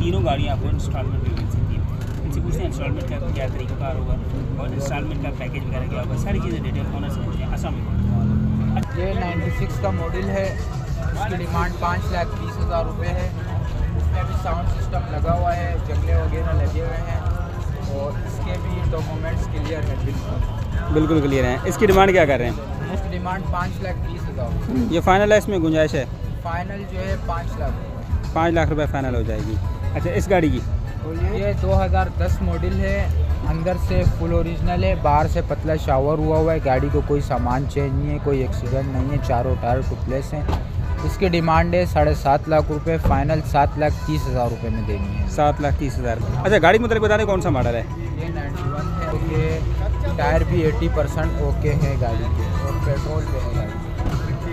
तीनों गाड़ियाँ आपको इंस्टॉलमेंट में मिल सकती है। इनसे पूछते हैं इंस्टॉलमेंट का क्या तरीक़ाकार होगा और इंस्टॉलमेंट का पैकेज वगैरह क्या होगा, सारी चीज़ें डिटेल ऑनर से पूछते हैं। अस्सलाम वालेकुम। ये 96 का मॉडल है, इसकी डिमांड 5,20,000 रुपये है। इसमें भी साउंड सिस्टम लगा हुआ है, जंगले वगैरह लगे हुए हैं और इसके भी डॉक्यूमेंट्स क्लियर है, बिल्कुल क्लियर है। इसकी डिमांड क्या कर रहे हैं? इसकी डिमांड 5,20,000। ये फाइनल है, इसमें गुंजाइश है? फाइनल जो है 5 लाख, 5 लाख रुपए फाइनल हो जाएगी। अच्छा, इस गाड़ी की ये 2010 मॉडल है, अंदर से फुल ओरिजिनल है, बाहर से पतला शावर हुआ हुआ है। गाड़ी को कोई सामान चेंज नहीं है, कोई एक्सीडेंट नहीं है, चारों टायर टुकलेस हैं। इसकी डिमांड है 7.5 लाख रुपए, फाइनल 7,30,000 रुपये में देनी है। 7,30,000। अच्छा, गाड़ी मतलब बता दें कौन सा मॉडल है? ये 91 है, ये टायर भी 80% ओके है गाड़ी के और पेट्रोल पे है गाड़ी।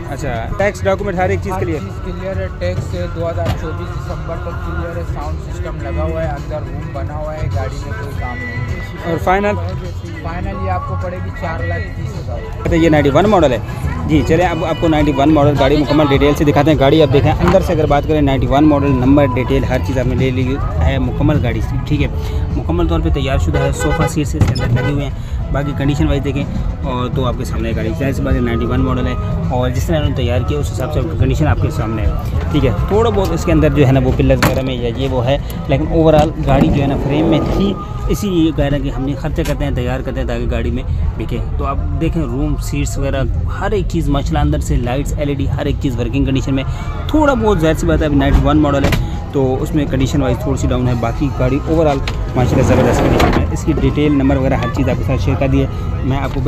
अच्छा, टैक्स डॉक्यूमेंट हर एक चीज़ क्लियर? क्लियर है, टैक्स 2024 दिसंबर तक क्लियर है, साउंड सिस्टम लगा हुआ है, अंदर रूम बना हुआ है, गाड़ी में कोई काम नहीं है। और फाइनल ये आपको पड़ेगी 4,30,000। अच्छा, ये 91 मॉडल है जी। चलिए अब आपको 91 मॉडल गाड़ी मुकम्मल डिटेल से दिखाते हैं। गाड़ी आप देखें अंदर से, अगर बात करें 91 मॉडल, नंबर डिटेल हर चीज़ आपने ले ली है, मुकम्मल गाड़ी ठीक है, मुकम्मल तौर पे तैयार शुदा है। सोफ़ा सीट से इसके अंदर लगे हुए हैं। बाकी कंडीशन वाइज देखें और तो आपके सामने गाड़ी जैसे बात 91 मॉडल है और जिस तरह उन्होंने तैयार किया उस हिसाब से कंडीशन आपके सामने है, ठीक है। थोड़ा बहुत इसके अंदर जो है ना वो पिलर्स वगैरह में या ये वो है, लेकिन ओवरऑल गाड़ी जो है ना फ्रेम में थी, इसीलिए कह रहे हैं कि हमने खर्चा करते हैं, तैयार करते हैं ताकि गाड़ी में बिके। तो आप देखें रूम सीट्स वगैरह हर एक चीज़ माशाल्लाह, अंदर से लाइट्स LED हर एक चीज़ वर्किंग कंडीशन में। थोड़ा बहुत ज़ाहिर सी बात है, अभी 91 मॉडल है तो उसमें कंडीशन वाइज थोड़ी सी डाउन है, बाकी गाड़ी ओवरऑल माशाल्लाह ज़बरदस्त कंडीशन है। इसकी डिटेल नंबर वगैरह हर चीज़ आपके साथ शेयर कर दी है। मैं आपको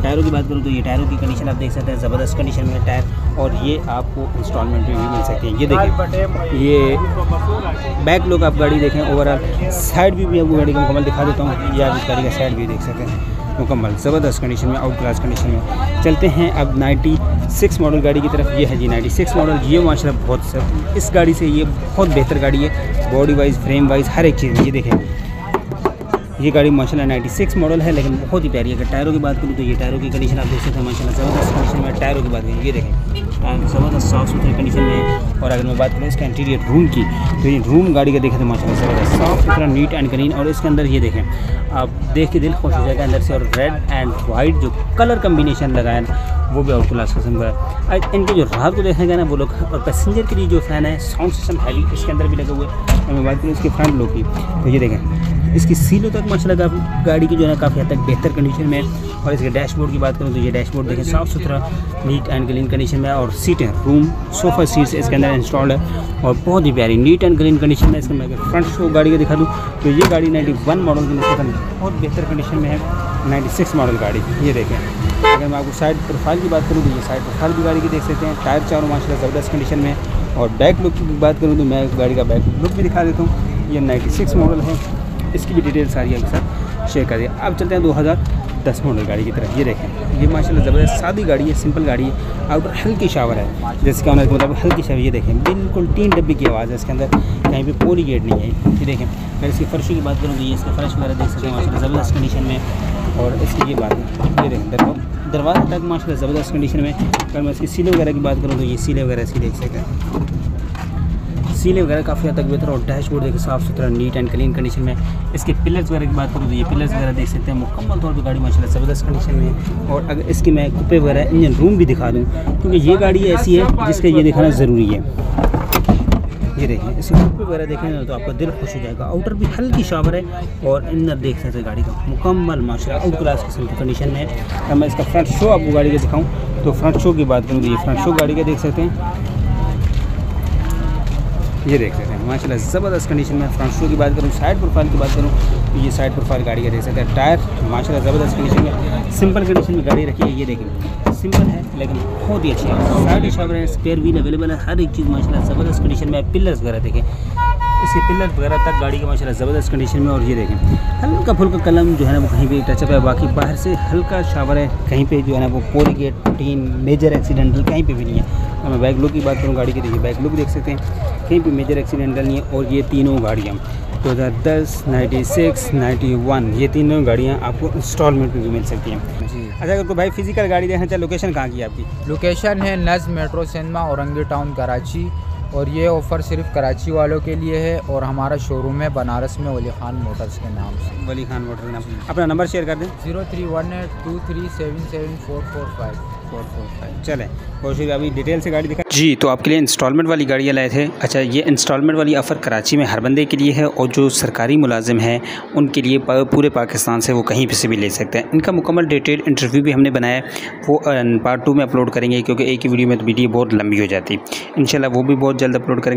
टायरों की बात करूँ तो ये टायरों की कंडीशन आप देख सकते हैं, ज़बरदस्त कंडीशन में टायर, और ये आपको इंस्टॉलमेंट में भी मिल सकती है। ये देखें, ये बैक लुक आप गाड़ी देखें ओवरऑल, साइड व्यू भी आपको गाड़ी का मुकम्मल दिखा देता हूँ। या आप गाड़ी का साइड व्यू देख सकते हैं, मुकम्मल ज़बरदस्त कंडीशन में, आउट क्लास कंडीशन में। चलते हैं अब 96 मॉडल गाड़ी की तरफ। ये है जी 96 मॉडल। ये माशाल्लाह बहुत सब, इस गाड़ी से ये बहुत बेहतर गाड़ी है, बॉडी वाइज फ्रेम वाइज हर एक चीज़ में। ये देखें, ये गाड़ी माशाल्लाह 96 मॉडल है, लेकिन बहुत ही प्यारी है। अगर टायरों की बात करूँ तो ये टायरों की कंडीशन आप देख सकते हैं माशाल्लाह ज़बरदस्त कंडीशन में। टायरों की बात करें, ये देखें ज़बरदस्त साफ़ सुथरी कंडीशन में। और अगर मैं बात करूँ इसका इंटीरियर रूम की, तो ये रूम गाड़ी का देखें तो माशाल्लाह ज़बरदस्त साफ़ सुथरा, नीट एंड क्लीन। और इसके अंदर ये देखें, आप देख के दिल खुश हो जाएगा अंदर से। और रेड एंड वाइट जो कलर कम्बिनेशन लगाया ना, वो भी आउट क्लास किस्म का है। इनके जो रात को देखेंगे ना वो लोग, और पैसेंजर के लिए जो फ़ैन है, साउंड सिस्टम हैवी इसके अंदर भी लगे हुए हैं। और मैं बात करूँ इसके फ्रंट लुक की, तो ये देखें इसकी सीलों तक माशाल्लाह गाड़ी की जो है ना काफ़ी हद तक बेहतर कंडीशन में है। और इसके डैशबोर्ड की बात करूँ तो ये डैशबोर्ड देखें साफ़ सुथरा, नीट एंड क्लीन कंडीशन में। और सीटें रूम सोफ़ा सीट्स इसके अंदर इंस्टॉल्ड है और बहुत ही प्यारी नीट एंड क्लीन कंडीशन में। इसका मैं अगर फ्रंट शो गाड़ी का दिखा दूँ तो ये गाड़ी 91 मॉडल की निस्बतन बहुत बेहतर कंडीशन में है, 96 मॉडल गाड़ी। ये देखें, अगर मैं आपको साइड प्रोफाइल की बात करूँ तो ये साइड प्रोफाइल भी गाड़ी की देख सकते हैं। टायर चारों माशाल्लाह ज़बरदस्त कंडीशन में। और बैक लुक की बात करूँ तो मैं गाड़ी का बैक लुक भी दिखा देता हूँ। ये 96 मॉडल है, इसकी भी डिटेल सारी आपके साथ शेयर कर दिया। अब चलते हैं 2010 मॉडल गाड़ी की तरफ। ये देखें, ये माशाल्लाह ज़बरदस्त सादी गाड़ी है, सिंपल गाड़ी है। आउटर हल्की शावर है, जैसे कि ऑनर मतलब हल्की शावर। ये देखें बिल्कुल 3 डब्बे की आवाज़ है इसके अंदर, कहीं पे पोली गेट नहीं है। ये देखें, अगर इसकी फर्शी की बात करूँ तो ये इसका फर्श वगैरह देख सकते हैं माशाल्लाह ज़बरदस्त कंडीशन में। और इसकी ये बात है, ये देखें दरवाज़ा तक माशाल्लाह ज़बरदस्त कंडीशन में। अगर मैं इसकी सीलें वगैरह की बात करूँ तो ये सीलें वगैरह इसकी देख सकते हैं, सीलें वगैरह काफ़ी हद तक बेहतर। और डैशबोर्ड देखिए साफ़ सुथरा, नीट एंड क्लीन कंडीशन में। इसके पिलर्स वगैरह की बात करूँ तो ये पिलर्स वगैरह देख सकते हैं, मुकम्मल तौर पे गाड़ी माशाल्लाह ज़बरदस्त कंडीशन में है। और अगर इसकी मैं कुपे वगैरह इंजन रूम भी दिखा दूँ, क्योंकि ये गाड़ी ऐसी है जिसका ये दिखाना ज़रूरी है। ये देखें, इसके कुपे वगैरह देखें ना तो आपका दिल खुश हो जाएगा। आउटर भी हल्की शावर है और इंदर देख सकते हैं गाड़ी का मुकम्मल माशाल्लाह आउट क्लास किस्म की कंडीशन में है। अगर मैं इसका फ्रंट शो आपको गाड़ी का दिखाऊँ तो फ्रंट शो की बात करूँ तो ये फ्रंट शो गाड़ी का देख सकते हैं, ये देख सकते हैं माशाल्लाह ज़बरदस्त कंडीशन में। फ्रंट शो की बात करूँ, साइड प्रोफाइल की बात करूँ तो ये साइड प्रोफाइल गाड़ी का देख सकते हैं। टायर माशाल्लाह ज़बरदस्त कंडीशन में, सिंपल कंडीशन में गाड़ी रखी है। ये देखें सिंपल है लेकिन बहुत ही अच्छी है। साइड शावर है, स्पेयर व्हील अवेलेबल है, हर एक चीज़ माशाल्लाह ज़बरदस्त कंडीशन में। पिलर्स वगैरह देखें, इसके पिलर वगैरह तक गाड़ी का माशाल्लाह ज़बरदस्त कंडीशन में। और ये देखें हल्का फुल्का कलम जो है ना वो कहीं पे टचअप है, बाकी बाहर से हल्का शावर है, कहीं पे जो है ना वो पोरी गेट टीन मेजर एक्सीडेंटल कहीं पे भी नहीं है। मैं बैक लुक की बात करूँ गाड़ी की, देखिए बैक लुक देख सकते हैं, कहीं पे मेजर एक्सीडेंटल नहीं है। और ये तीनों गाड़ियाँ 2010, 96, 91 ये तीनों गाड़ियाँ आपको इंस्टॉलमेंट में भी मिल सकती हैं जी। अच्छा, अगर कोई भाई फिजिकल गाड़ी देखना चाहे, लोकेशन कहाँ की है आपकी? लोकेशन है नज़ metro cinema, Orangi town, Karachi. और ये ऑफ़र सिर्फ कराची वालों के लिए है और हमारा शोरूम है बनारस में वली खान मोटर्स के नाम से। वली खान मोटर्स के नाम। अपना नंबर शेयर कर दें। 031823774445। चलें बहुत शुक्रिया। अभी डिटेल से गाड़ी दिखा जी। तो आपके लिए इंस्टॉलमेंट वाली गाड़ियाँ लाए थे। अच्छा, ये इंस्टॉलमेंट वाली ऑफ़र कराची में हर बंदे के लिए है और जो सरकारी मुलाजिम हैं उनके लिए पूरे पाकिस्तान से वो कहीं से भी ले सकते हैं। इनका मुकम्मल डिटेल इंटरव्यू भी हमने बनाया है, वो पार्ट 2 में अपलोड करेंगे क्योंकि एक ही वीडियो में तो वीडियो बहुत लंबी हो जाती है। इंशाल्लाह वो भी बहुत जल्द अपलोड करेंगे।